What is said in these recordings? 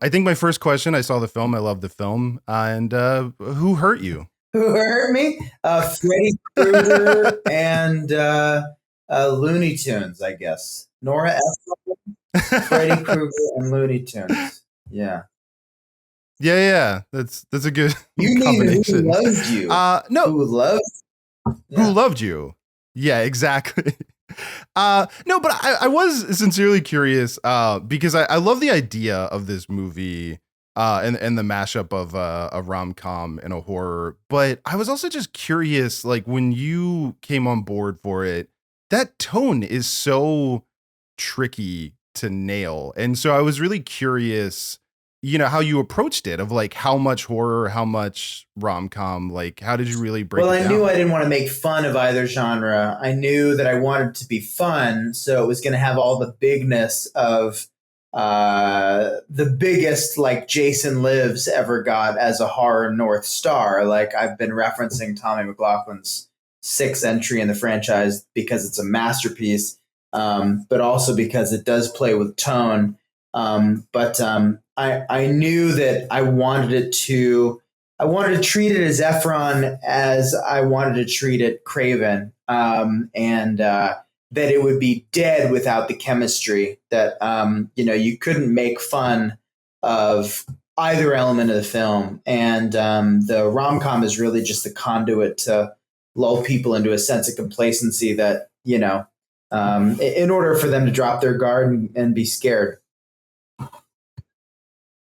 I think my first question, I saw the film, I love the film, and who hurt you? Who hurt me? Freddy Krueger and Looney Tunes, I guess. Nora Ephron, Freddy Krueger, and Looney Tunes. Yeah. Yeah, that's a good You mean who combination. loved you? No, Who loved? who Yeah. loved you? Yeah, exactly. No, but I was sincerely curious because I love the idea of this movie and the mashup of a rom com and a horror. But I was also just curious, like when you came on board for it, that tone is so tricky to nail, and so I was really curious, how you approached it, of like how much horror, how much rom com, like how did you really break Well, it I knew I down? didn't want to make fun of either genre. I knew that I wanted to be fun, so it was going to have all the bigness of the biggest like Jason Lives ever got as a horror North Star. Like I've been referencing Tommy McLaughlin's sixth entry in the franchise because it's a masterpiece, but also because it does play with tone. But I knew that I wanted to treat it as Efron as I wanted to treat it Craven, and that it would be dead without the chemistry. That you couldn't make fun of either element of the film, and the rom com is really just the conduit to lull people into a sense of complacency that in order for them to drop their guard and be scared.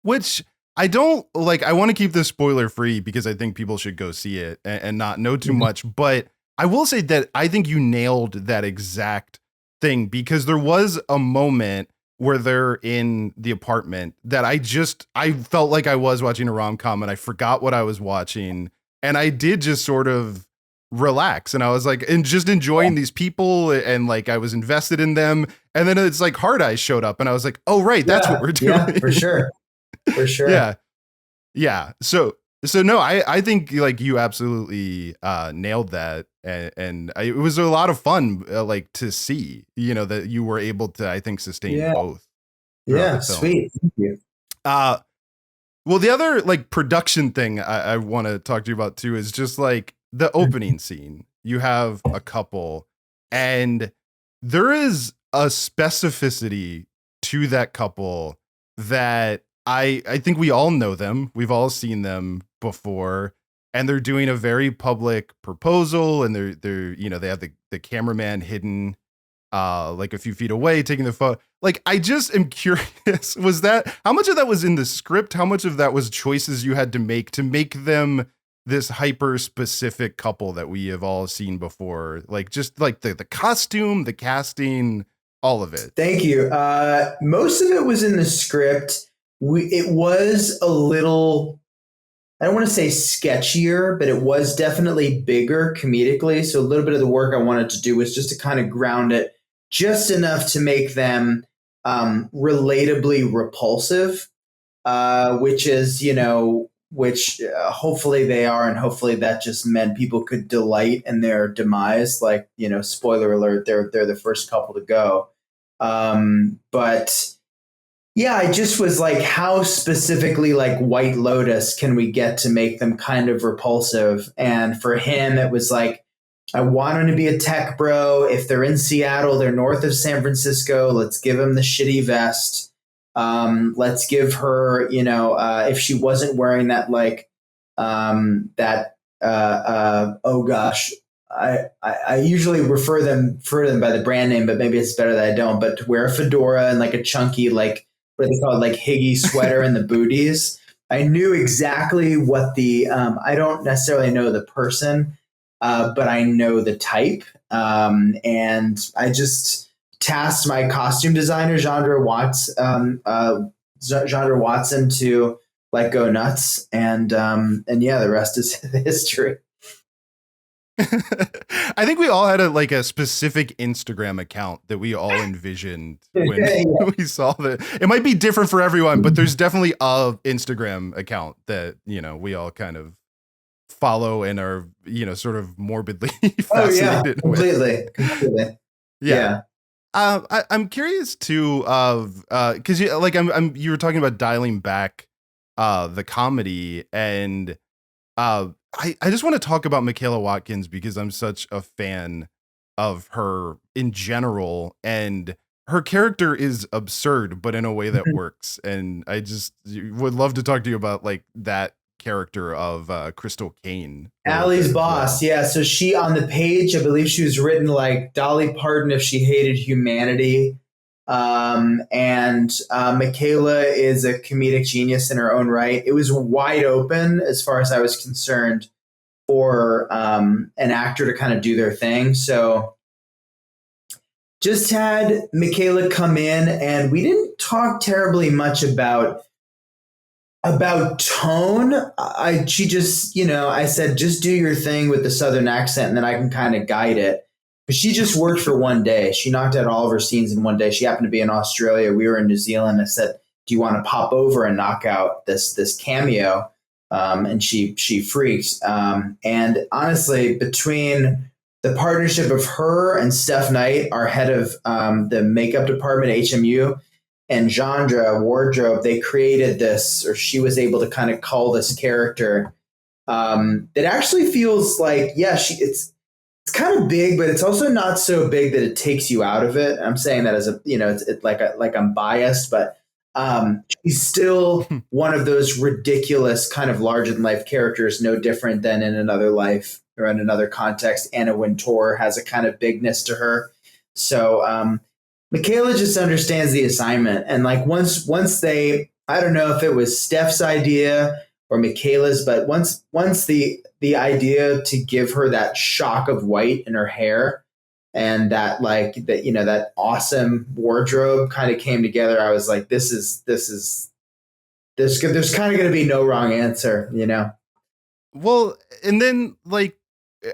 Which I don't like. I want to keep this spoiler free because I think people should go see it and not know too much. But I will say that I think you nailed that exact thing, because there was a moment where they're in the apartment that I felt like I was watching a rom com and I forgot what I was watching. And I did just sort of relax, and I was like, and just enjoying these people, and like I was invested in them. And then it's like Hard Eyes showed up and I was like, oh, right, that's what Yeah, we're yeah, for doing. sure, for sure. Yeah. Yeah. So no, I think like you absolutely nailed that, and it was a lot of fun, like to see, that you were able to, I think, sustain Yeah, both throughout yeah, the film. sweet. Thank you. Uh well, the other like production thing I want to talk to you about too is just like the opening scene. You have a couple, and there is a specificity to that couple that I think we all know them. We've all seen them before, and they're doing a very public proposal, and they're they have the cameraman hidden like a few feet away taking the photo. Like I just am curious, was that, how much of that was in the script? How much of that was choices you had to make them this hyper specific couple that we have all seen before? Like just like the costume, the casting, all of it. Thank you. Most of it was in the script. It was a little, I don't want to say sketchier, but it was definitely bigger comedically. So a little bit of the work I wanted to do was just to kind of ground it just enough to make them relatably repulsive, which is, which hopefully they are. And hopefully that just meant people could delight in their demise. Like, spoiler alert, they're the first couple to go. But yeah, I just was like, how specifically like White Lotus can we get to make them kind of repulsive? And for him, it was like, I want him to be a tech bro. If they're in Seattle, they're north of San Francisco. Let's give him the shitty vest. Let's give her, if she wasn't wearing that, like, oh gosh, I usually refer to them by the brand name, but maybe it's better that I don't. But to wear a fedora and like a chunky, like, what do they call it, like Higgy sweater and the booties. I knew exactly what the I don't necessarily know the person, but I know the type, and I just tasked my costume designer Chandra Watson to like go nuts, and yeah, the rest is history. I think we all had a specific Instagram account that we all envisioned when Yeah. we saw that. It might be different for everyone, but there's definitely a Instagram account that, we all kind of follow and are, sort of morbidly Oh yeah, fascinated with. completely. Yeah. Yeah. I'm curious too of because you were talking about dialing back the comedy and I just want to talk about Michaela Watkins because I'm such a fan of her in general, and her character is absurd, but in a way that works. And I just would love to talk to you about like that character of Crystal Kane a little Allie's bit as boss, well. yeah. So she on the page, I believe she was written like Dolly Parton if she hated humanity. And Michaela is a comedic genius in her own right. It was wide open as far as I was concerned for an actor to kind of do their thing. So just had Michaela come in, and we didn't talk terribly much about tone. She just, I said, just do your thing with the Southern accent and then I can kind of guide it. But she just worked for one day. She knocked out all of her scenes in one day. She happened to be in Australia. We were in New Zealand. I said, do you want to pop over and knock out this cameo? And she freaked. And honestly, between the partnership of her and Steph Knight, our head of the makeup department at HMU, and genre wardrobe, they created this, or she was able to kind of call this character that actually feels like, yeah, it's kind of big, but it's also not so big that it takes you out of it. I'm saying that as a, it's like I'm biased, but she's still one of those ridiculous kind of larger than life characters, no different than in Another Life or in another context. Anna Wintour has a kind of bigness to her. So Michaela just understands the assignment. And like once they, I don't know if it was Steph's idea or Michaela's, but once the idea to give her that shock of white in her hair and that like that, that awesome wardrobe kind of came together, I was like, there's kind of going to be no wrong answer. Well, and then like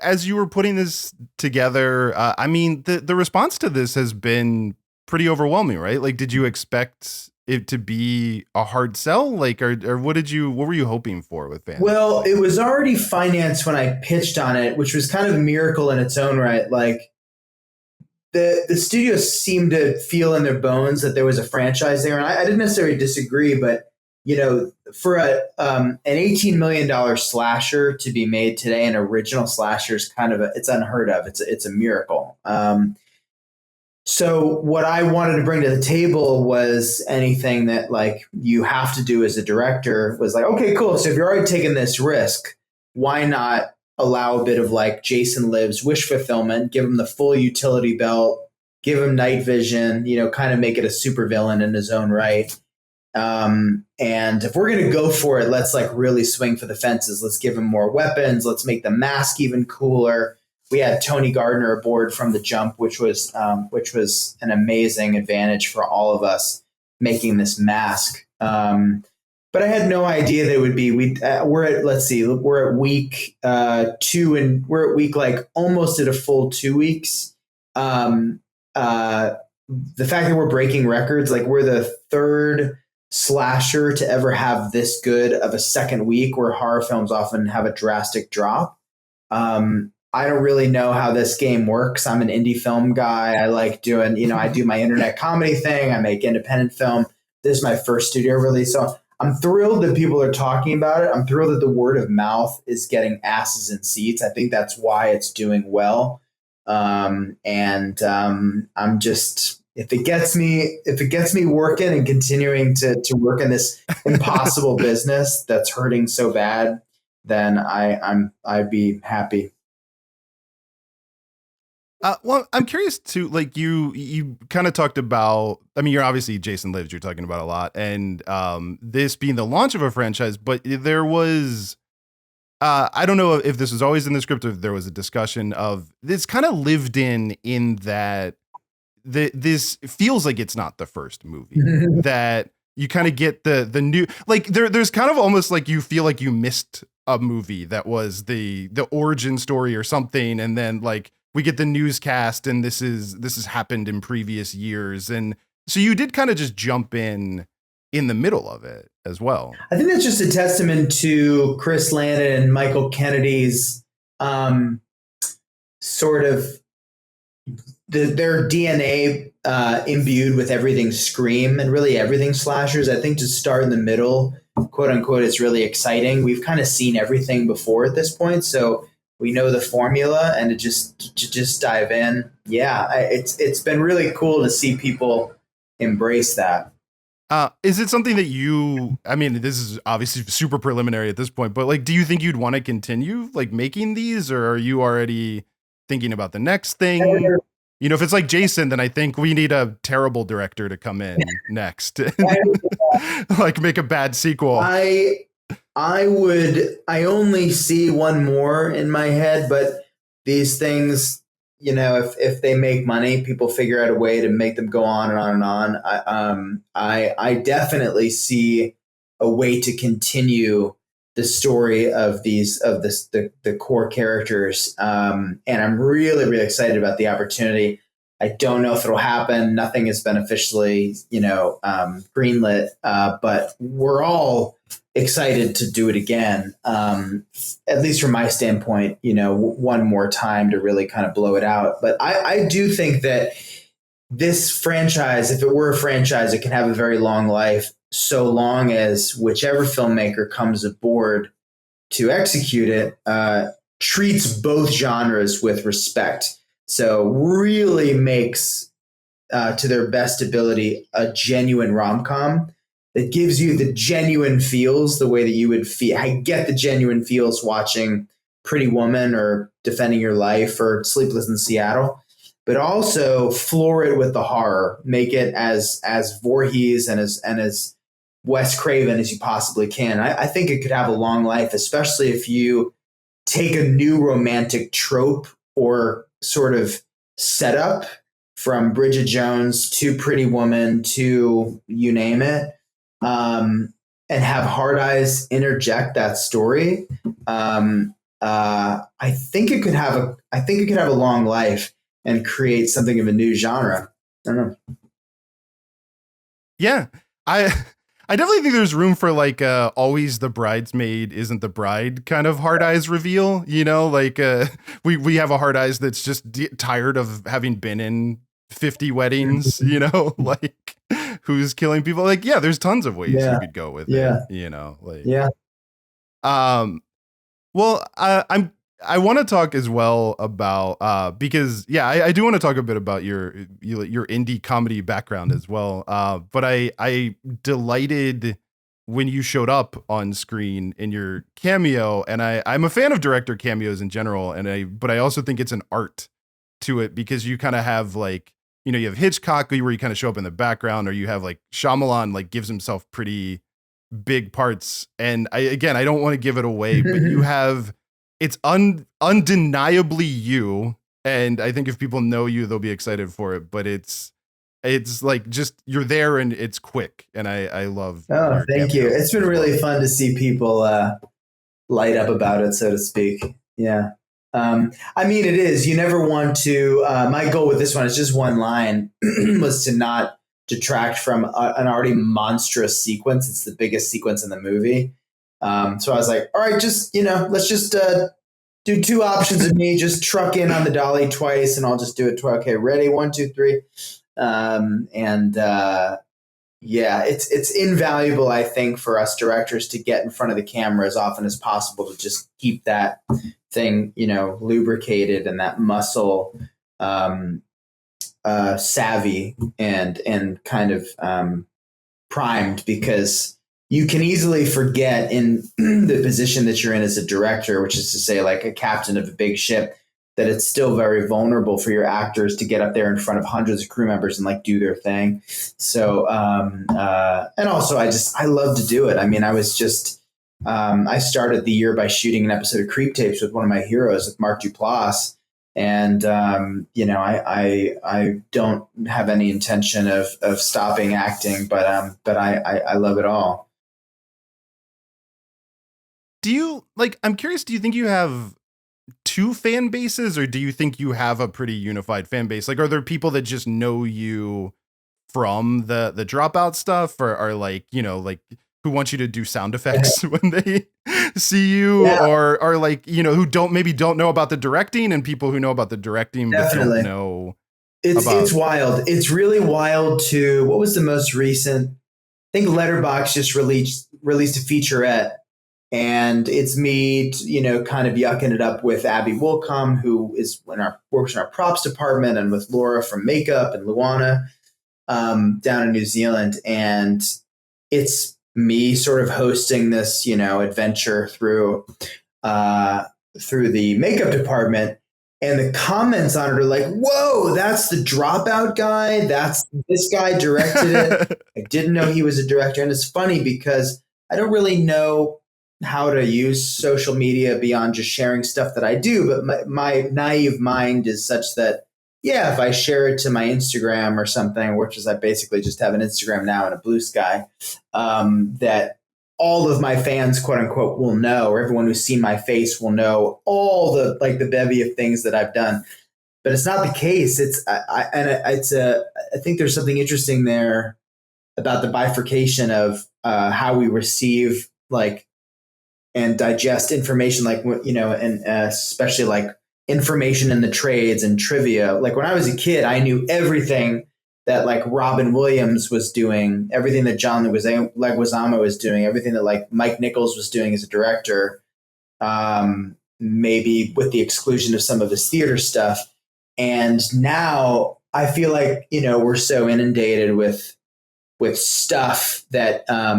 as you were putting this together, I mean, the response to this has been pretty overwhelming, right? Like, did you expect it to be a hard sell? Like, or what were you hoping for with fans? Well, it was already financed when I pitched on it, which was kind of a miracle in its own right. Like the studio seemed to feel in their bones that there was a franchise there. And I didn't necessarily disagree, but for an $18 million slasher to be made today, an original slasher is kind of it's unheard of. It's a miracle. So what I wanted to bring to the table was anything that like you have to do as a director was like, okay, cool. So if you're already taking this risk, why not allow a bit of like Jason Lives wish fulfillment, give him the full utility belt, give him night vision, kind of make it a supervillain in his own right. And if we're going to go for it, let's like really swing for the fences. Let's give him more weapons. Let's make the mask even cooler. We had Tony Gardner aboard from the jump, which was an amazing advantage for all of us making this mask. But I had no idea that it would be. We're at week 2, and we're at week like almost at a full 2 weeks. The fact that we're breaking records, like we're the third slasher to ever have this good of a second week, where horror films often have a drastic drop. I don't really know how this game works. I'm an indie film guy. I like doing, I do my internet comedy thing. I make independent film. This is my first studio release. So I'm thrilled that people are talking about it. I'm thrilled that the word of mouth is getting asses in seats. I think that's why it's doing well. I'm just, if it gets me working and continuing to work in this impossible business that's hurting so bad, then I'd be happy. Well, I'm curious too. Like you kind of talked about. I mean, you're obviously Jason Lives. You're talking about a lot, and this being the launch of a franchise. But there was, I don't know if this was always in the script or if there was a discussion of this kind of lived in that this feels like it's not the first movie that you kind of get the new like there's kind of almost like you feel like you missed a movie that was the origin story or something, and then like we get the newscast and this has happened in previous years, and so you did kind of just jump in the middle of it as well. I think that's just a testament to Chris Landon and Michael Kennedy's sort of their DNA imbued with everything Scream and really everything slashers. I think to start in the middle, quote unquote, is really exciting. We've kind of seen everything before at this point, so we know the formula, and to just dive in, yeah, it's been really cool to see people embrace that. Is it something that you, I mean, this is obviously super preliminary at this point, but like, do you think you'd want to continue like making these, or are you already thinking about the next thing? You know, if it's like Jason, then I think we need a terrible director to come in next, like make a bad sequel. I only see one more in my head, but these things, if they make money, people figure out a way to make them go on and on and on. I definitely see a way to continue the story of the core characters, and I'm really really excited about the opportunity. I don't know if it'll happen. Nothing has been officially, greenlit, but we're all excited to do it again. At least from my standpoint, one more time to really kind of blow it out. But I do think that this franchise, if it were a franchise, it can have a very long life, so long as whichever filmmaker comes aboard to execute it treats both genres with respect. So really makes, to their best ability, a genuine rom-com that gives you the genuine feels the way that you would feel. I get the genuine feels watching Pretty Woman or Defending Your Life or Sleepless in Seattle, but also floor it with the horror. Make it as Voorhees and as Wes Craven as you possibly can. I think it could have a long life, especially if you take a new romantic trope or sort of setup from Bridget Jones to Pretty Woman to you name it, and have Hard Eyes interject that story. I think it could have a long life and create something of a new genre. I don't know. Yeah, I definitely think there's room for like always the bridesmaid isn't the bride kind of Hard Eyes reveal. Like we have a Hard Eyes that's just tired of having been in 50 weddings. Like who's killing people. Like there's tons of ways you could go with it. Like well, I want to talk as well about because I do want to talk a bit about your indie comedy background as well. But I delighted when you showed up on screen in your cameo, and I'm a fan of director cameos in general, but I also think it's an art to it because you kind of have like you have Hitchcock where you kind of show up in the background, or you have like Shyamalan like gives himself pretty big parts, and I don't want to give it away, but you have. It's undeniably you, and I think if people know you, they'll be excited for it. But it's like just you're there and it's quick, and I love. Oh, thank you. It's been really fun to see people light up about it, so to speak. Yeah, I mean, it is. You never want to. My goal with this one is just one line was to not detract from an already monstrous sequence. It's the biggest sequence in the movie. So I was like, all right, just, let's just do two options of me, just truck in on the dolly twice and I'll just do it twice. Okay, ready? 1, 2, 3. It's invaluable, I think, for us directors to get in front of the camera as often as possible to just keep that thing, lubricated and that muscle savvy and kind of primed, because you can easily forget in the position that you're in as a director, which is to say like a captain of a big ship, that it's still very vulnerable for your actors to get up there in front of hundreds of crew members and like do their thing. So, and also I love to do it. I mean, I was just, I started the year by shooting an episode of Creep Tapes with one of my heroes, with Mark Duplass. And, I don't have any intention of stopping acting, but I love it all. I'm curious, do you think you have two fan bases, or do you think you have a pretty unified fan base? Like, are there people that just know you from the Dropout stuff, or are like, like who want you to do sound effects when they see you, or are like, who don't know about the directing, and people who know about the directing but don't know It's about wild. It's really wild to what was the most recent? I think Letterboxd just released a featurette, and it's me, kind of yucking it up with Abby Woolcomb, who works in our props department, and with Laura from makeup and Luana down in New Zealand, and it's me sort of hosting this, adventure through the makeup department. And the comments on it are like, whoa, that's the Dropout guy. This guy directed it. I didn't know he was a director. And it's funny because I don't really know how to use social media beyond just sharing stuff that I do. But my naive mind is such that, yeah, if I share it to my Instagram or something, which is I basically just have an Instagram now and a Blue Sky, that all of my fans, quote unquote, will know, or everyone who's seen my face will know all the bevy of things that I've done. But it's not the case. I think there's something interesting there about the bifurcation of how we receive and digest information, and especially information in the trades and trivia. Like when I was a kid, I knew everything that Robin Williams was doing, everything that John Leguizamo was doing, everything that Mike Nichols was doing as a director, maybe with the exclusion of some of his theater stuff. And now I feel like, we're so inundated with stuff that I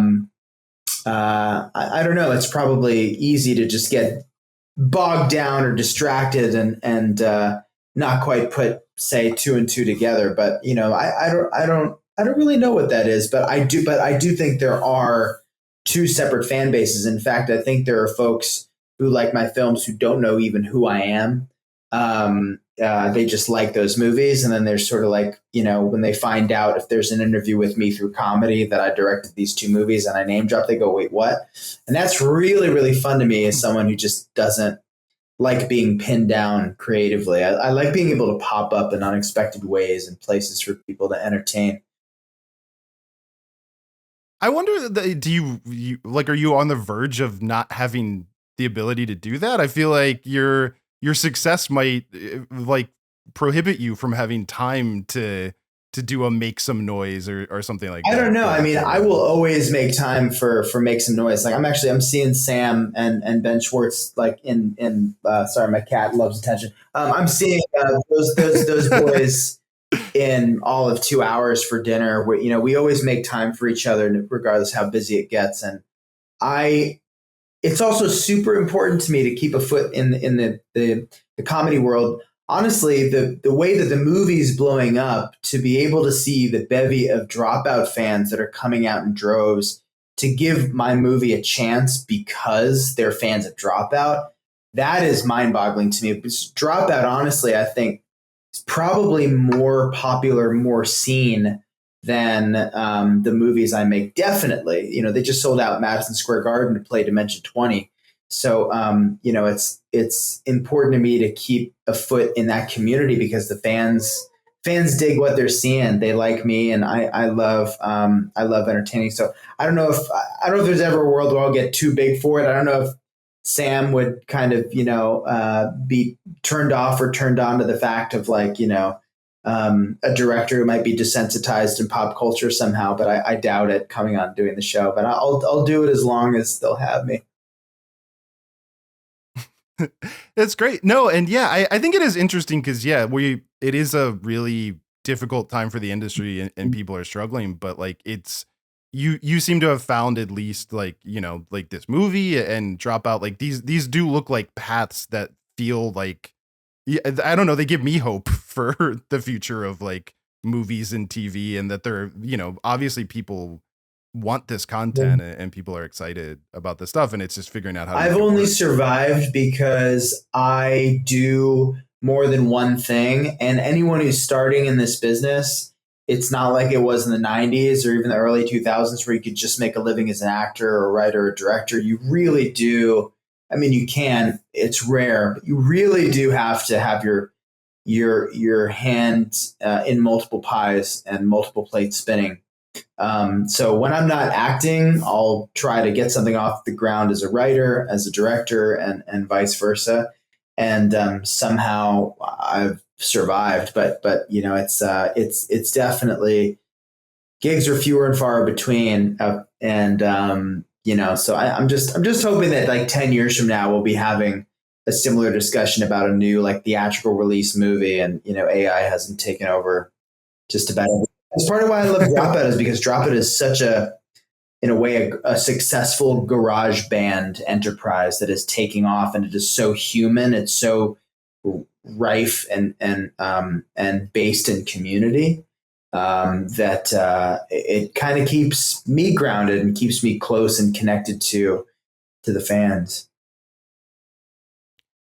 don't know. It's probably easy to just get bogged down or distracted and not quite put, say, two and two together. But I don't really know what that is. But I do think there are two separate fan bases. In fact, I think there are folks who like my films who don't know even who I am. They just like those movies. And then there's sort of when they find out if there's an interview with me through comedy that I directed these two movies and I name drop, they go, wait, what? And that's really, really fun to me as someone who just doesn't like being pinned down creatively. I like being able to pop up in unexpected ways and places for people to entertain. I wonder, do you are you on the verge of not having the ability to do that? I feel like your success might prohibit you from having time to do a make some noise or something like that. I don't know. I mean, I will always make time for make some noise. I'm seeing Sam and Ben Schwartz in sorry, my cat loves attention. I'm seeing those boys in all of 2 hours for dinner. We always make time for each other regardless how busy it gets. And it's also super important to me to keep a foot in the comedy world. Honestly, the way that the movie's blowing up, to be able to see the bevy of Dropout fans that are coming out in droves to give my movie a chance because they're fans of Dropout, that is mind-boggling to me. Because Dropout, honestly, I think is probably more popular, more seen than the movies I make. Definitely, they just sold out Madison Square Garden to play Dimension 20. So, it's important to me to keep a foot in that community because the fans dig what they're seeing. They like me, and I love entertaining. So I don't know if there's ever a world where I'll get too big for it. I don't know if Sam would kind of, be turned off or turned on to the fact of a director who might be desensitized in pop culture somehow, but I doubt it coming on doing the show. But I'll do it as long as they'll have me. That's great. No, and yeah, I think it is interesting because it is a really difficult time for the industry and people are struggling, but it's you seem to have found at least this movie and Dropout, these do look like paths that feel I don't know, they give me hope for the future of movies and TV, and that they're obviously people want this content and people are excited about this stuff, and it's just figuring out how to I've only survived because I do more than one thing, and anyone who's starting in this business, it's not like it was in the 90s or even the early 2000s where you could just make a living as an actor or a writer or director. You really do. I mean, you can, it's rare, but you really do have to have your hand in multiple pies and multiple plates spinning. So when I'm not acting, I'll try to get something off the ground as a writer, as a director, and vice versa. and somehow I've survived. But you know, it's definitely, gigs are fewer and far between, and you know, so I'm just hoping that like 10 years from now we'll be having a similar discussion about a new like theatrical release movie, and you know, AI hasn't taken over just about everything. That's part of why I love Dropout, is because Dropout is such a, in a way, a successful garage band enterprise that is taking off, and it is so human. It's so rife and based in community, that it kind of keeps me grounded and keeps me close and connected to the fans.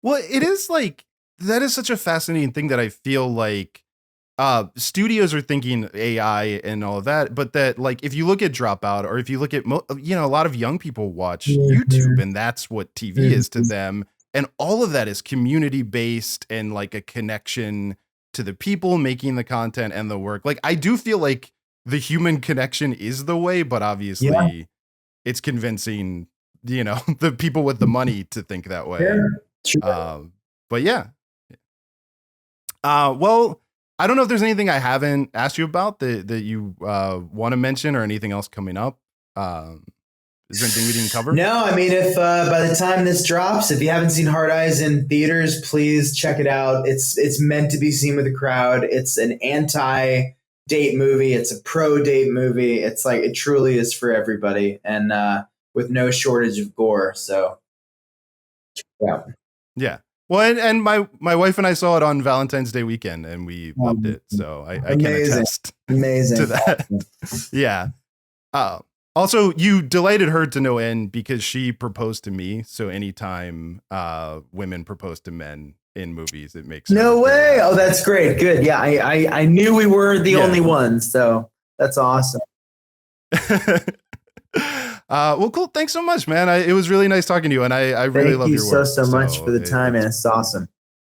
Well, it is like, that is such a fascinating thing that I feel like studios are thinking AI and all of that, but that like if you look at Dropout, or if you look at you know, a lot of young people watch YouTube, and that's what TV is to them, and all of that is community based and like a connection to the people making the content and the work. Like I do feel like the human connection is the way, but obviously it's convincing, you know, the people with the money to think that way. But yeah. Well, I don't know if there's anything I haven't asked you about that you want to mention, or anything else coming up. Is there anything we didn't cover? No, I mean, if by the time this drops, if you haven't seen Hard Eyes in theaters, please check it out. It's meant to be seen with a crowd. It's an anti-date movie. It's a pro-date movie. It's like, it truly is for everybody, and with no shortage of gore. So, yeah. Yeah. Well, and my wife and I saw it on Valentine's Day weekend, and we loved it. So I can attest to that. Yeah. Also, you delighted her to no end because she proposed to me. So anytime women propose to men in movies, it makes no way. Oh, that's great. Good. Yeah, I knew we weren't the only ones. So that's awesome. Well, cool. Thanks so much, man. It was really nice talking to you, and I really love your work. Thank you so much for the time, man. It's awesome.